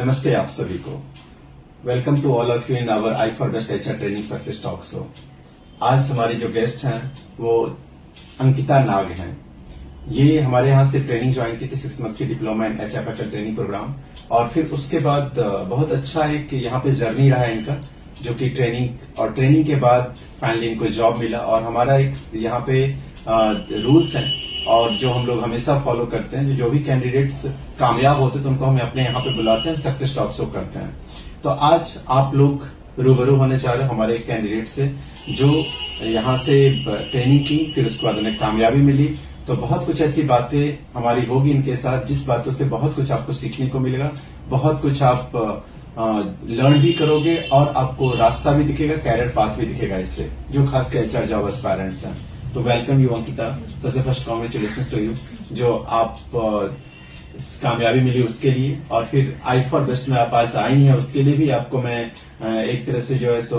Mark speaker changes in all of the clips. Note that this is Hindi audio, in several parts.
Speaker 1: नमस्ते आप सभी को। Welcome to all of you in our I for best HR training success talk show. आज हमारी जो गेस्ट हैं वो अंकिता नाग हैं। ये हमारे यहाँ से ट्रेनिंग ज्वाइन की थी 6 मंथ्स की diploma in HR training program, और फिर उसके बाद बहुत अच्छा एक यहाँ पे जर्नी रहा इनका, जो कि ट्रेनिंग के बाद फाइनली इनको जॉब मिला। और हमारा एक यहाँ पे रूल्स हैं और जो हम लोग हमेशा फॉलो करते हैं, जो भी कैंडिडेट्स कामयाब होते हैं तो उनको हम अपने यहाँ पे बुलाते हैं, सक्सेस टॉक शो करते हैं। तो आज आप लोग रूबरू होने जा रहे हो हमारे कैंडिडेट से जो यहाँ से ट्रेनिंग की, फिर उसके बाद उन्हें कामयाबी मिली। तो बहुत कुछ ऐसी बातें हमारी होगी इनके साथ जिस बातों से बहुत कुछ आपको सीखने को मिलेगा, बहुत कुछ आप लर्न भी करोगे और आपको रास्ता भी दिखेगा, कैरियर पाथ भी दिखेगा इससे, जो खास कर एचआर जॉब एस्पायरेंट्स हैं। तो वेलकम यू अंकिता, सबसे फर्स्ट कॉन्ग्रेचुलेशंस टू यू जो आप कामयाबी मिली उसके लिए, और फिर आई फॉर बेस्ट में आप आज आई हैं उसके लिए भी आपको मैं एक तरह से जो है सो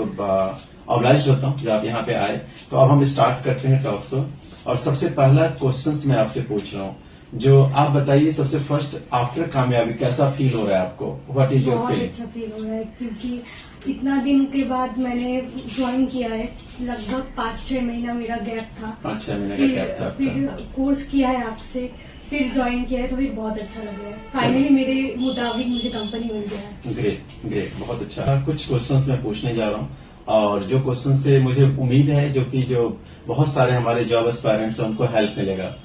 Speaker 1: ऑब्लाइज्ड होता हूँ जो आप यहाँ पे आए। तो अब हम स्टार्ट करते हैं टॉक शो, और सबसे पहला क्वेश्चंस मैं आपसे पूछ रहा हूँ, जो आप बताइए सबसे फर्स्ट, आफ्टर कामयाबी कैसा फील हो रहा है आपको? What is your feeling?
Speaker 2: अच्छा फील हो रहा है क्योंकि इतना दिन के बाद मैंने ज्वाइन किया है, लगभग 5-6 महीना मेरा गैप था।
Speaker 1: 5-6 महीने का गैप था।
Speaker 2: फिर कोर्स किया है आपसे, फिर ज्वाइन किया है, तो फिर बहुत अच्छा लग रहा है। फाइनली मेरे मुताबिक मुझे कंपनी मिल गया है।
Speaker 1: ग्रेट, बहुत अच्छा। कुछ क्वेश्चंस मैं पूछने जा रहा हूँ, और जो क्वेश्चन से मुझे उम्मीद है जो बहुत सारे हमारे जॉब एस्पायरेंट्स हैं उनको हेल्प मिलेगा।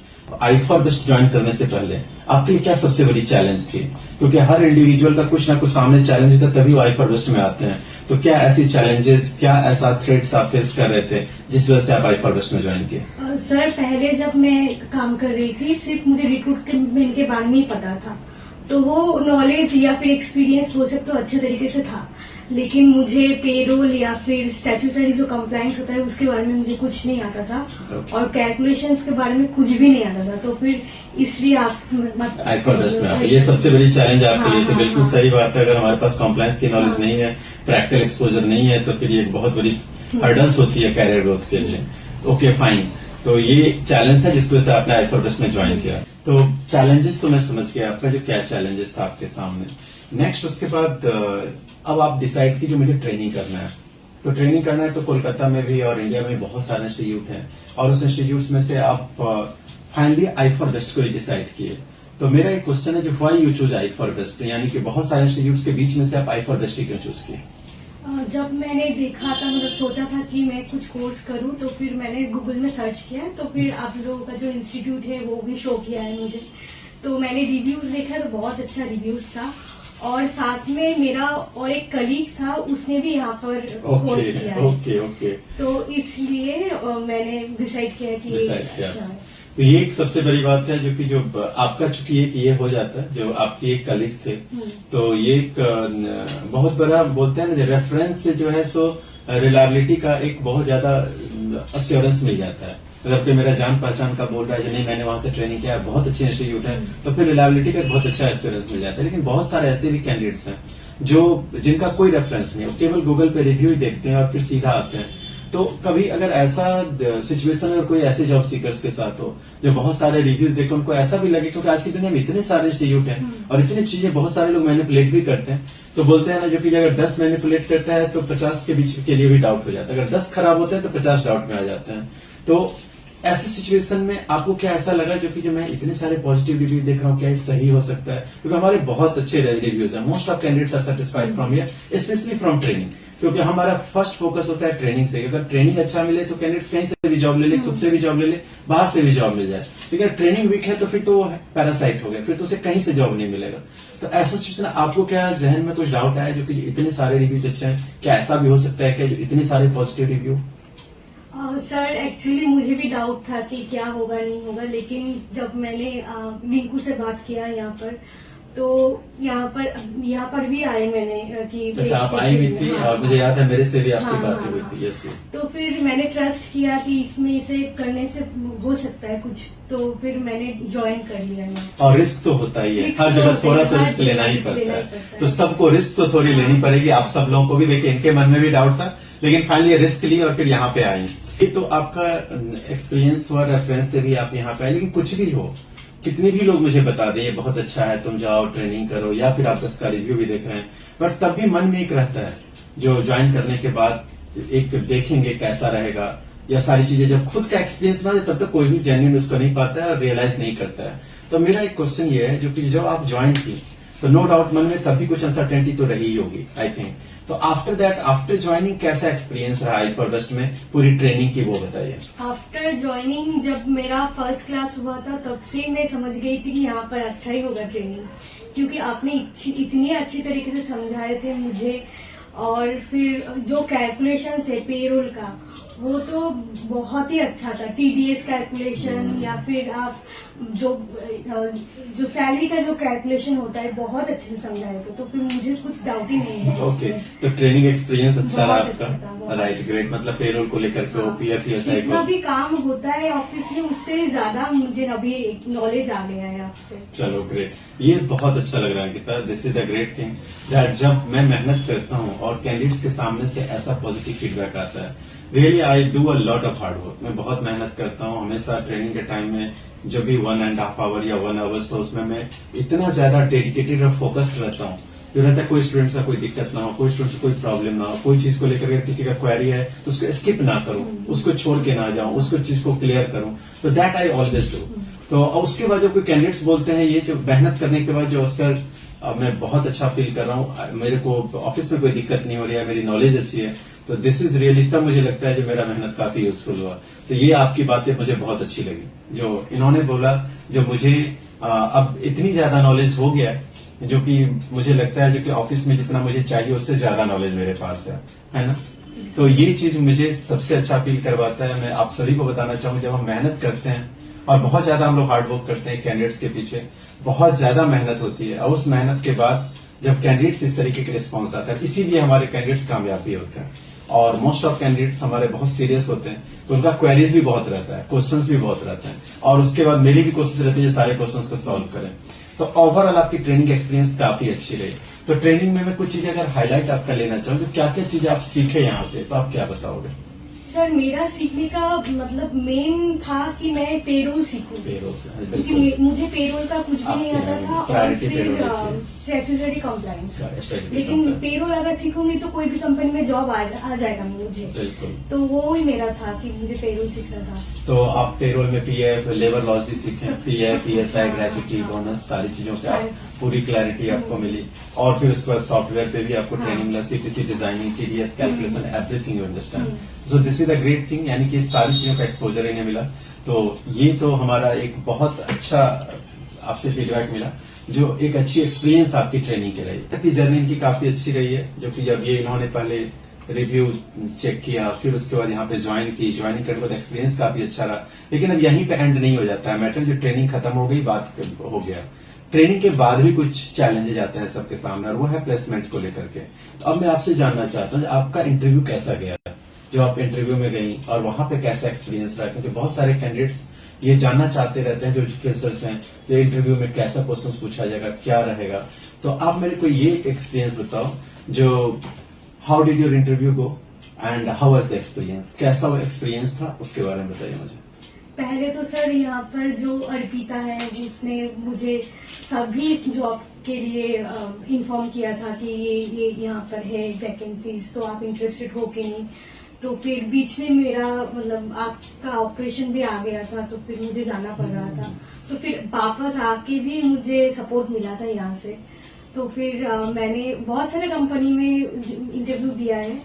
Speaker 1: आई फॉर बेस्ट ज्वाइन करने से पहले आपके लिए क्या सबसे बड़ी चैलेंज थी? क्योंकि हर इंडिविजुअल का कुछ ना कुछ सामने चैलेंज होता है, तभी वो आई फॉर बेस्ट में आते हैं। तो क्या ऐसी चैलेंजेस, क्या ऐसा थ्रेट्स आप फेस कर रहे थे जिस वजह से आप आई फॉर बेस्ट में ज्वाइन किए?
Speaker 2: सर, पहले जब मैं काम कर रही थी सिर्फ मुझे रिक्रूटमेंट के बारे में ही पता था, तो वो नॉलेज या फिर एक्सपीरियंस हो सकता तो अच्छे तरीके से था, लेकिन मुझे पेरोल या फिर स्टैट्यूटरी जो कंप्लायंस होता है उसके बारे में मुझे कुछ नहीं आता था। और कैलकुलेशंस के बारे में कुछ भी नहीं आता था। तो फिर इसलिए आप
Speaker 1: आई फॉर बेस्ट में ये सबसे बड़ी चैलेंज आपके लिए। तो बिल्कुल सही बात है, अगर हमारे पास कॉम्प्लायंस की नॉलेज नहीं है, प्रैक्टिकल एक्सपोजर नहीं है, तो फिर ये एक बहुत बड़ी हर्डल्स होती है कैरियर ग्रोथ के लिए। ओके फाइन, तो ये चैलेंज था जिसकी वजह से आपने आई फॉर बेस्ट में ज्वाइन किया। तो चैलेंजेस तो मैं समझ गया आपका, जो क्या चैलेंजेस था आपके सामने। नेक्स्ट उसके बाद अब आप डिसाइड की जो मुझे ट्रेनिंग करना है, तो ट्रेनिंग करना है तो कोलकाता में भी और इंडिया में बहुत सारे इंस्टीट्यूट हैं, और उस इंस्टीट्यूट्स में से आप फाइनली आई फॉर बेस्ट को ही डिसाइड किए। तो मेरा एक क्वेश्चन है, जो why you choose I for best, यानी कि बहुत सारे इंस्टीट्यूट्स के बीच में से आप आई फॉर बेस्ट ही क्यों चूज किए?
Speaker 2: जब मैंने देखा था, मतलब सोचा था कि मैं कुछ कोर्स करूं, तो फिर मैंने गूगल में सर्च किया, तो फिर आप लोगों का जो इंस्टीट्यूट है वो भी शो किया है मुझे। तो मैंने रिव्यूज देखा तो बहुत अच्छा रिव्यूज था, और साथ में मेरा और एक कलीग था, उसने भी यहाँ पर कोर्स किया है।
Speaker 1: ओके।
Speaker 2: तो इसलिए मैंने डिसाइड किया कि अच्छा है।
Speaker 1: तो ये एक सबसे बड़ी बात है, जो आपका चूंकि एक ये हो जाता है, जो आपकी एक कलीग थे, तो ये एक बहुत बड़ा बोलते हैं ना, रेफरेंस से जो है सो रिलायबिलिटी का एक बहुत ज्यादा अश्योरेंस मिल जाता है। अगर कोई मेरा जान पहचान का बोल रहा है, नहीं मैंने वहां से ट्रेनिंग किया, बहुत अच्छे इंस्टीट्यूट है, तो फिर रिलायबिलिटी का बहुत अच्छा एक्सपीरियंस मिल जाता है। लेकिन बहुत सारे ऐसे भी कैंडिडेट्स हैं जिनका कोई रेफरेंस नहीं है, केवल गूगल पे रिव्यू ही देखते हैं और फिर सीधा आते हैं। तो कभी अगर ऐसा सिचुएशन अगर कोई ऐसे जॉब सीकर्स के साथ हो जो बहुत सारे रिव्यूज देखे, उनको ऐसा भी लगे, क्योंकि आज की दुनिया में इतने सारे इंस्टीट्यूट हैं और इतनी चीजें बहुत सारे लोग मैनिपुलेट भी करते हैं, तो बोलते हैं ना, जो कि अगर 10 मैनिपुलेट करता है तो 50 के बीच के लिए भी डाउट हो जाता है, अगर 10 खराब होते हैं तो 50 डाउट में आ जाते हैं। तो ऐसे सिचुएशन में आपको क्या ऐसा लगा, जो मैं इतने सारे पॉजिटिव रिव्यू देख रहा हूँ, क्या ये सही हो सकता है? क्योंकि हमारे बहुत अच्छे रिव्यूज हैं, most of candidates are satisfied from here, specially from training, क्योंकि हमारा फर्स्ट फोकस होता है ट्रेनिंग से। अगर ट्रेनिंग अच्छा मिले तो कैंडिडेट्स कहीं से भी जॉब ले ले, खुद से भी जॉब ले ले, बाहर से भी जॉब मिल जाए। लेकिन ट्रेनिंग वीक है तो फिर तो पैरासाइट हो गया, फिर तो उसे कहीं से जॉब नहीं मिलेगा। तो ऐसा सिचुएशन आपको क्या जहन में कुछ डाउट आया, जो कि इतने सारे रिव्यूज अच्छे हैं, क्या ऐसा भी हो सकता है कि इतने सारे पॉजिटिव रिव्यू?
Speaker 2: सर, एक्चुअली मुझे भी डाउट था कि क्या होगा नहीं होगा, लेकिन जब मैंने रिंकू से बात किया यहाँ पर, तो यहाँ पर भी आए मैंने कि
Speaker 1: अच्छा, आप आई भी थी। और मुझे याद है मेरे से भी आपकी बातें हुई थी। यस।
Speaker 2: तो फिर मैंने ट्रस्ट किया कि इसमें इसे करने से हो सकता है कुछ, तो फिर मैंने ज्वाइन कर लिया।
Speaker 1: और रिस्क तो होता ही है, हर जगह थोड़ा तो रिस्क लेना ही पड़ता है, तो सबको रिस्क तो थोड़ी लेनी पड़ेगी। आप सब लोगों को भी, देखिए इनके मन में भी डाउट था, लेकिन फाइनली रिस्क ली और फिर यहाँ पे आई। तो आपका एक्सपीरियंस हुआ, रेफरेंस से भी आप यहाँ पे आए, लेकिन कुछ भी हो, कितने भी लोग मुझे बता दे ये बहुत अच्छा है, तुम जाओ ट्रेनिंग करो, या फिर आप 10 का रिव्यू भी देख रहे हैं, पर तब भी मन में एक रहता है जो ज्वाइन करने के बाद एक देखेंगे कैसा रहेगा, या सारी चीजें जब खुद का एक्सपीरियंस ना हो तब तक कोई भी जेन्युइन उसको नहीं पाता है और रियलाइज नहीं करता है। तो मेरा एक क्वेश्चन ये है, जो कि जब आप ज्वाइन की तो नो डाउट मन में तब भी कुछ अनसर्टेनिटी तो रही होगी आई थिंक। तो आफ्टर दैट, आफ्टर ज्वाइनिंग कैसा एक्सपीरियंस रहा आई फॉर बेस्ट में पूरी ट्रेनिंग की, वो बताइए।
Speaker 2: आफ्टर ज्वाइनिंग जब मेरा फर्स्ट क्लास हुआ था तब से मैं समझ गई थी कि यहाँ पर अच्छा ही होगा ट्रेनिंग, क्योंकि आपने इतनी अच्छी तरीके से समझाए थे मुझे। और फिर जो कैलकुलेशन है पेरोल का, वो तो बहुत ही अच्छा था। टीडीएस कैलकुलेशन या फिर आप जो सैलरी का जो कैलकुलेशन होता है बहुत अच्छे से समझाए थे, तो फिर मुझे कुछ डाउट ही नहीं है।
Speaker 1: ओके, तो ट्रेनिंग एक्सपीरियंस अच्छा रहा
Speaker 2: बहुत अच्छा था,
Speaker 1: आपका,
Speaker 2: बहुत
Speaker 1: राइट, ग्रेट। मतलब पेरोल को लेकर के ओपीएफ ईएसआई
Speaker 2: जितना
Speaker 1: को,
Speaker 2: भी काम होता है ऑफिस में उससे ज्यादा मुझे अभी नॉलेज आ गया है आपसे।
Speaker 1: चलो ग्रेट, ये बहुत अच्छा लग रहा है Ankita. This is the great thing that जब मैं मेहनत करता हूँ और कैंडिडेट्स के सामने से ऐसा पॉजिटिव फीडबैक आता है, really I do a lot of hard work. मैं बहुत मेहनत करता हूँ हमेशा। ट्रेनिंग के टाइम में जब भी 1.5 आवर या 1 आवर्स, तो उसमें मैं इतना ज्यादा डेडिकेटेड और फोकस्ड रहता हूँ, जो रहता है कोई स्टूडेंट्स का कोई दिक्कत ना हो, कोई स्टूडेंट्स को कोई प्रॉब्लम ना हो, कोई चीज को लेकर अगर किसी का क्वेरी है तो उसको स्किप ना करूं, उसको छोड़ के ना जाऊं, उसको चीज को क्लियर करूं। तो दैट आई ऑलवेज डू। तो उसके बाद जो कोई कैंडिडेट्स बोलते हैं, ये जो मेहनत करने के बाद जो सर मैं बहुत अच्छा फील कर रहा हूँ, मेरे को ऑफिस में कोई दिक्कत नहीं हो रही है, मेरी नॉलेज अच्छी है, तो दिस इज रियली, तब मुझे लगता है जो मेरा मेहनत काफी यूजफुल हुआ। तो ये आपकी बातें मुझे बहुत अच्छी लगी जो इन्होंने बोला, जो मुझे अब इतनी ज्यादा नॉलेज हो गया है, जो कि मुझे लगता है जो कि ऑफिस में जितना मुझे चाहिए उससे ज्यादा नॉलेज मेरे पास है ना। तो ये चीज मुझे सबसे अच्छा फील करवाता है। मैं आप सभी को बताना चाहूंगा, जब हम मेहनत करते हैं और बहुत ज्यादा हम लोग हार्ड वर्क करते हैं, कैंडिडेट्स के पीछे बहुत ज्यादा मेहनत होती है, और उस मेहनत के बाद जब कैंडिडेट्स इस तरीके के रिस्पॉन्स आता है, इसीलिए हमारे कैंडिडेट्स कामयाबी होते हैं। और मोस्ट ऑफ कैंडिडेट्स हमारे बहुत सीरियस होते हैं, तो उनका क्वेरीज भी बहुत रहता है, क्वेश्चंस भी बहुत रहते हैं, और उसके बाद मेरी भी कोशिश रहती है सारे क्वेश्चंस को सॉल्व करें। तो ओवरऑल आपकी ट्रेनिंग एक्सपीरियंस काफी अच्छी रही। तो ट्रेनिंग में मैं कुछ चीजें अगर हाईलाइट आपका लेना चाहूँ, तो क्या क्या चीजें आप सीखे यहाँ से, तो आप क्या बताओगे?
Speaker 2: सर मेरा सीखने का मतलब मेन था कि मैं पेरोल सीखूं,
Speaker 1: पेरोल से, हाँ,
Speaker 2: क्योंकि
Speaker 1: बिल्कुल।
Speaker 2: मुझे पेरोल का कुछ भी नहीं
Speaker 1: आपके
Speaker 2: आता था, और
Speaker 1: प्रायोरिटी
Speaker 2: फिर
Speaker 1: पेरोल होती है।
Speaker 2: Statutory compliance.
Speaker 1: स्टैट्यूटरी
Speaker 2: लेकिन
Speaker 1: कंप्लायंस।
Speaker 2: पेरोल अगर सीखूंगी तो कोई भी कंपनी में जॉब आ जाएगा मुझे,
Speaker 1: बिल्कुल।
Speaker 2: तो वो ही मेरा था कि मुझे पेरोल सीखना था।
Speaker 1: तो आप पेरोल में पीएफ, लेबर लॉस भी सीखे,
Speaker 2: सब
Speaker 1: पीएफ, ईएसआई,
Speaker 2: हाँ,
Speaker 1: ग्रेच्युटी,
Speaker 2: हाँ।
Speaker 1: बोनस, सारी चीजों पे आप
Speaker 2: सारी-
Speaker 1: पूरी क्लैरिटी आपको मिली। और फिर उसके बाद सॉफ्टवेयर पे भी आपको
Speaker 2: हाँ।
Speaker 1: ट्रेनिंग मिला, CTC designing, TDS calculation, everything you understand.
Speaker 2: Hmm.
Speaker 1: So this is the great thing, यानी कि सारी चीजों का एक्सपोजर इन्हें मिला। तो ये तो हमारा एक बहुत अच्छा आपसे फीडबैक मिला, जो एक अच्छी एक्सपीरियंस आपकी ट्रेनिंग की रही। आपकी जर्नी इनकी काफी अच्छी रही है, जो कि जब ये इन्होंने पहले रिव्यू चेक किया, फिर उसके बाद यहाँ पे ज्वाइन की, ज्वाइनिंग करने के बाद एक्सपीरियंस काफी अच्छा रहा। लेकिन अब यहीं पे एंड नहीं हो जाता है मैटर, जो ट्रेनिंग खत्म हो गई, बात हो गया। ट्रेनिंग के बाद भी कुछ चैलेंजेस आते हैं सबके सामने, और वो है प्लेसमेंट को लेकर के। तो अब मैं आपसे जानना चाहता हूँ आपका इंटरव्यू कैसा गया, जो आप इंटरव्यू में गई और वहां पे कैसा एक्सपीरियंस रहा, क्योंकि बहुत सारे कैंडिडेट्स ये जानना चाहते रहते हैं, जो फ्रेशर्स हैं, तो इंटरव्यू में कैसा क्वेश्चंस पूछा जाएगा, क्या रहेगा। तो आप मेरे को ये एक्सपीरियंस बताओ, जो how did your interview go and how was the experience, कैसा वो एक्सपीरियंस था, उसके बारे में बताइए मुझे।
Speaker 2: पहले तो सर यहाँ पर जो अर्पिता है उसने मुझे सभी जॉब के लिए इन्फॉर्म किया था कि ये यहाँ पर है वैकेंसीज, तो आप इंटरेस्टेड हो कि नहीं। तो फिर बीच में मेरा मतलब आँख का ऑपरेशन भी आ गया था, तो फिर मुझे जाना पड़ रहा था। तो फिर वापस आके भी मुझे सपोर्ट मिला था यहाँ से। तो फिर मैंने बहुत सारे कंपनी में इंटरव्यू दिया है,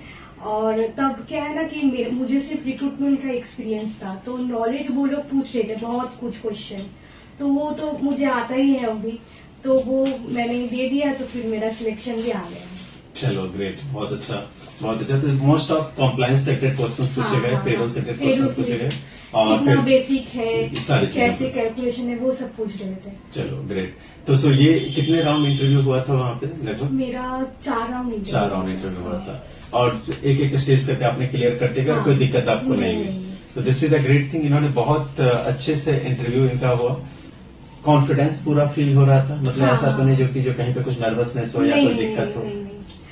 Speaker 2: और तब क्या है ना कि मुझे सिर्फ रिक्रूटमेंट का एक्सपीरियंस था, तो नॉलेज वो लोग पूछ रहे थे बहुत कुछ क्वेश्चन, तो वो तो मुझे आता ही है अभी, तो वो मैंने दे दिया, तो फिर मेरा सिलेक्शन भी आ गया।
Speaker 1: चलो ग्रेट, बहुत अच्छा, बहुत अच्छा। तो मोस्ट ऑफ कॉम्प्लायंस से रिलेटेड क्वेश्चंस पूछे गए, पेरोल से रिलेटेड क्वेश्चंस पूछे गए, और
Speaker 2: कितना
Speaker 1: फिर
Speaker 2: बेसिक है,
Speaker 1: सारी चीजें
Speaker 2: कैसे कैलकुलेशन है, वो सब पूछ रहे थे।
Speaker 1: चलो ग्रेट। तो सो ये कितने राउंड इंटरव्यू हुआ था वहां पे लगभग?
Speaker 2: मेरा 4 राउंड
Speaker 1: 4 राउंड इंटरव्यू हुआ था, और एक एक स्टेज करके आपने क्लियर करते गए,
Speaker 2: हाँ।
Speaker 1: कोई दिक्कत आपको नहीं
Speaker 2: नहीं।
Speaker 1: हुई। तो this is the great thing, इन्होंने बहुत अच्छे से इंटरव्यू इनका हुआ। कॉन्फिडेंस पूरा फील हो रहा था, मतलब
Speaker 2: हाँ,
Speaker 1: ऐसा तो
Speaker 2: हाँ।
Speaker 1: नहीं जो कि जो कहीं पे कुछ नर्वसनेस हो या
Speaker 2: नहीं,
Speaker 1: कोई
Speaker 2: नहीं,
Speaker 1: दिक्कत हो।
Speaker 2: नहीं, नहीं।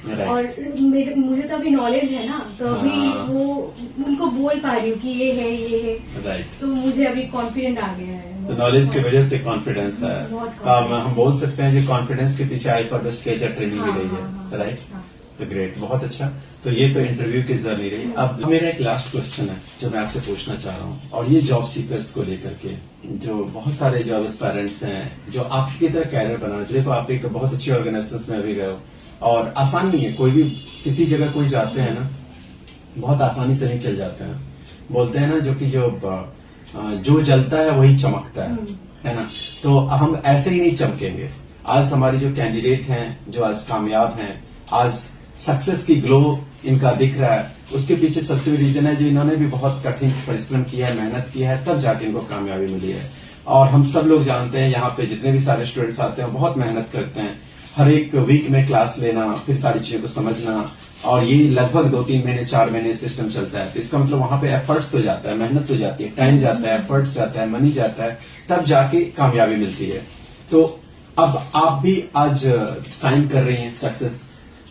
Speaker 1: Right.
Speaker 2: और मुझे तो अभी नॉलेज है ना, तो अभी
Speaker 1: हाँ।
Speaker 2: वो उनको बोल पा रही हूँ कि ये है, ये है,
Speaker 1: राइट।
Speaker 2: तो मुझे अभी कॉन्फिडेंट आ गया है।
Speaker 1: तो नॉलेज की वजह से कॉन्फिडेंस है।
Speaker 2: बहुत
Speaker 1: हम बोल सकते हैं कि कॉन्फिडेंस के पीछे आई फॉर बेस्ट की एचआर ट्रेनिंग
Speaker 2: हाँ,
Speaker 1: भी रही
Speaker 2: हाँ, हाँ,
Speaker 1: है, राइट?
Speaker 2: हाँ।
Speaker 1: तो ग्रेट, बहुत अच्छा। तो ये तो इंटरव्यू की जर्नी रही। अब मेरा एक लास्ट क्वेश्चन है जो मैं आपसे पूछना चाह रहा हूँ, और ये जॉब सीकर्स को लेकर के, जो बहुत सारे जॉब एस्पायरेंट्स हैं जो आपकी तरह कैरियर बनाना, देखो आप एक बहुत अच्छी ऑर्गेनाइजेशन में अभी गए हो, और आसान नहीं है, कोई भी किसी जगह कोई जाते हैं ना, बहुत आसानी से नहीं चल जाते हैं। बोलते हैं ना जो जलता है वही चमकता है ना? तो हम ऐसे ही नहीं चमकेंगे। आज हमारी जो कैंडिडेट हैं, जो आज कामयाब हैं, आज सक्सेस की ग्लो इनका दिख रहा है, उसके पीछे सबसे बड़ी रीजन है जो इन्होंने भी बहुत कठिन परिश्रम किया है, मेहनत किया है, तब जाके इनको कामयाबी मिली है। और हम सब लोग जानते हैं, यहाँ पे जितने भी सारे स्टूडेंट्स आते हैं बहुत मेहनत करते हैं, हर एक वीक में क्लास लेना, फिर सारी चीजों को समझना, और ये लगभग 2-3 महीने 4 महीने सिस्टम चलता है। तो इसका मतलब वहां पे एफर्ट्स तो जाता है, मेहनत तो जाती है, टाइम जाता है, एफर्ट्स जाता है, मनी जाता है, तब जाके कामयाबी मिलती है। तो अब आप भी आज साइन कर रही हैं सक्सेस,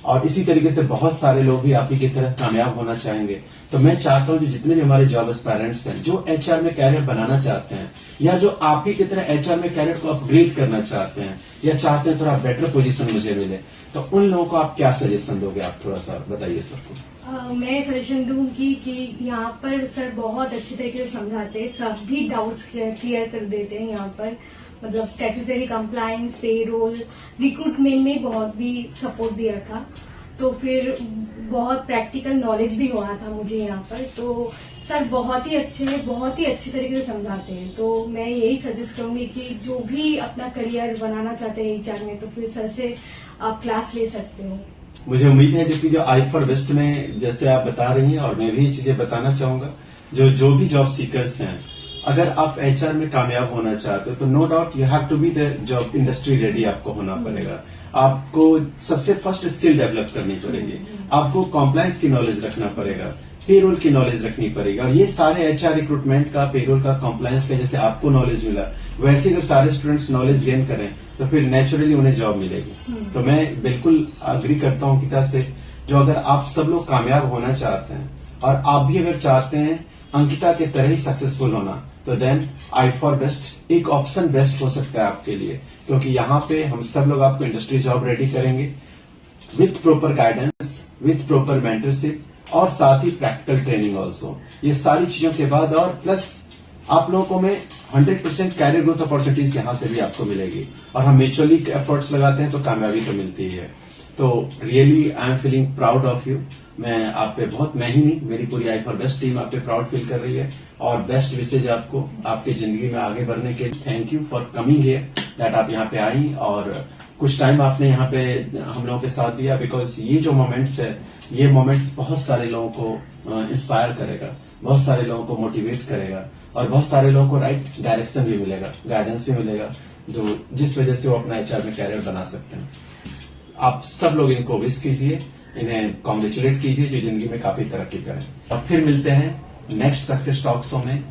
Speaker 1: और इसी तरीके से बहुत सारे लोग भी आप ही की तरह कामयाब होना चाहेंगे। तो मैं चाहता हूं कि जितने भी हमारे जॉब एस्पायरेंट्स हैं, जो एचआर में कैरियर बनाना चाहते हैं, या जो आप ही की तरह एचआर में कैरियर को अपग्रेड करना चाहते हैं, या चाहते हैं थोड़ा बेटर पोजीशन मुझे मिले, तो उन लोगों को आप क्या सजेशन दोगे? आप थोड़ा सा बताइए सबको।
Speaker 2: मैं सजेशन दूंगी कि यहाँ पर सर बहुत अच्छे तरीके से समझाते हैं, सभी डाउट्स क्लियर कर देते हैं यहाँ पर। मतलब स्टैट्यूटरी कंप्लायंस, पेरोल, रिक्रूटमेंट में बहुत भी सपोर्ट दिया था। तो फिर बहुत प्रैक्टिकल नॉलेज भी हुआ था मुझे यहाँ पर। तो सर बहुत ही अच्छे हैं, बहुत ही अच्छे तरीके से समझाते हैं। तो मैं यही सजेस्ट करूंगी कि जो भी अपना करियर बनाना चाहते हैं एचआर में, तो फिर सर से आप क्लास ले सकते हो।
Speaker 1: मुझे उम्मीद है कि जो आई फॉर बेस्ट में जैसे आप बता रही हैं, और मैं भी ये चीजें बताना चाहूंगा, जो भी जॉब सीकर्स हैं, अगर आप एचआर में कामयाब होना चाहते हो तो no doubt you have to be the job industry ready. आपको होना पड़ेगा, आपको सबसे फर्स्ट स्किल डेवलप करनी पड़ेगी, आपको कॉम्प्लायंस की नॉलेज रखना पड़ेगा, पेरोल की नॉलेज रखनी पड़ेगी। और ये सारे एचआर रिक्रूटमेंट का, पेरोल का, कॉम्प्लायंस का जैसे आपको नॉलेज मिला, वैसे अगर सारे स्टूडेंट्स नॉलेज गेन करें तो फिर नेचुरली उन्हें जॉब मिलेगी। तो मैं बिल्कुल अग्री करता हूं अंकिता से, जो अगर आप सब लोग कामयाब होना चाहते हैं, और आप भी अगर चाहते हैं अंकिता के तरह ही सक्सेसफुल होना, तो देन आई फॉर बेस्ट एक ऑप्शन बेस्ट हो सकता है आपके लिए। क्योंकि यहाँ पे हम सब लोग आपको इंडस्ट्री जॉब रेडी करेंगे with proper guidance, with proper mentorship, और साथ ही प्रैक्टिकल ट्रेनिंग ऑल्सो। ये सारी चीजों के बाद, और प्लस आप लोगों को मैं 100% कैरियर ग्रोथ अपॉर्चुनिटीज यहाँ से भी आपको मिलेगी। और हम म्यूचुअली एफर्ट्स लगाते हैं तो कामयाबी तो मिलती है। तो really I am feeling proud of you. मैं आप पे बहुत, मैं ही नहीं, मेरी पूरी आई फॉर बेस्ट टीम आप पे प्राउड फील कर रही है। और बेस्ट विशेज आपको आपकी जिंदगी में आगे बढ़ने के लिए। Thank you for coming here, that आप यहाँ पे आई और कुछ टाइम आपने यहाँ पे हम लोगों के साथ दिया। बिकॉज ये जो मोमेंट्स है, ये मोमेंट्स बहुत सारे लोगों को इंस्पायर करेगा, बहुत सारे लोगों को मोटिवेट करेगा, और बहुत सारे लोगों को राइट डायरेक्शन भी मिलेगा, गाइडेंस भी मिलेगा, जो जिस वजह से वो अपना एचआर में कैरियर बना सकते हैं। आप सब लोग इनको विश कीजिए, इन्हें कॉन्ग्रेचुलेट कीजिए, जो जिंदगी में काफी तरक्की करें। और फिर मिलते हैं नेक्स्ट सक्सेस टॉक्सों में,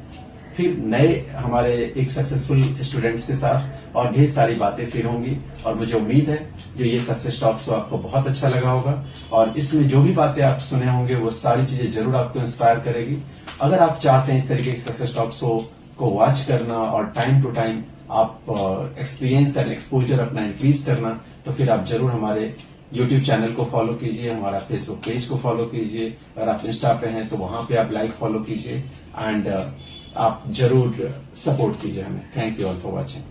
Speaker 1: फिर नए हमारे एक सक्सेसफुल स्टूडेंट्स के साथ, और ढेर सारी बातें फिर होंगी। और मुझे उम्मीद है जो ये सक्सेस टॉक्स आपको बहुत अच्छा लगा होगा, और इसमें जो भी बातें आप सुने होंगे वो सारी चीजें जरूर आपको इंस्पायर करेगी। अगर आप चाहते हैं इस तरीके के सक्सेस टॉक्स को वॉच करना और टाइम टू टाइम आप एक्सपीरियंस एंड एक्सपोजर अपना इंक्रीज करना, तो फिर आप जरूर हमारे यूट्यूब चैनल को फॉलो कीजिए, हमारा फेसबुक पेज को फॉलो कीजिए, अगर आप इंस्टा पे हैं तो वहां पे आप लाइक फॉलो कीजिए, एंड आप जरूर सपोर्ट कीजिए हमें। Thank you all for watching.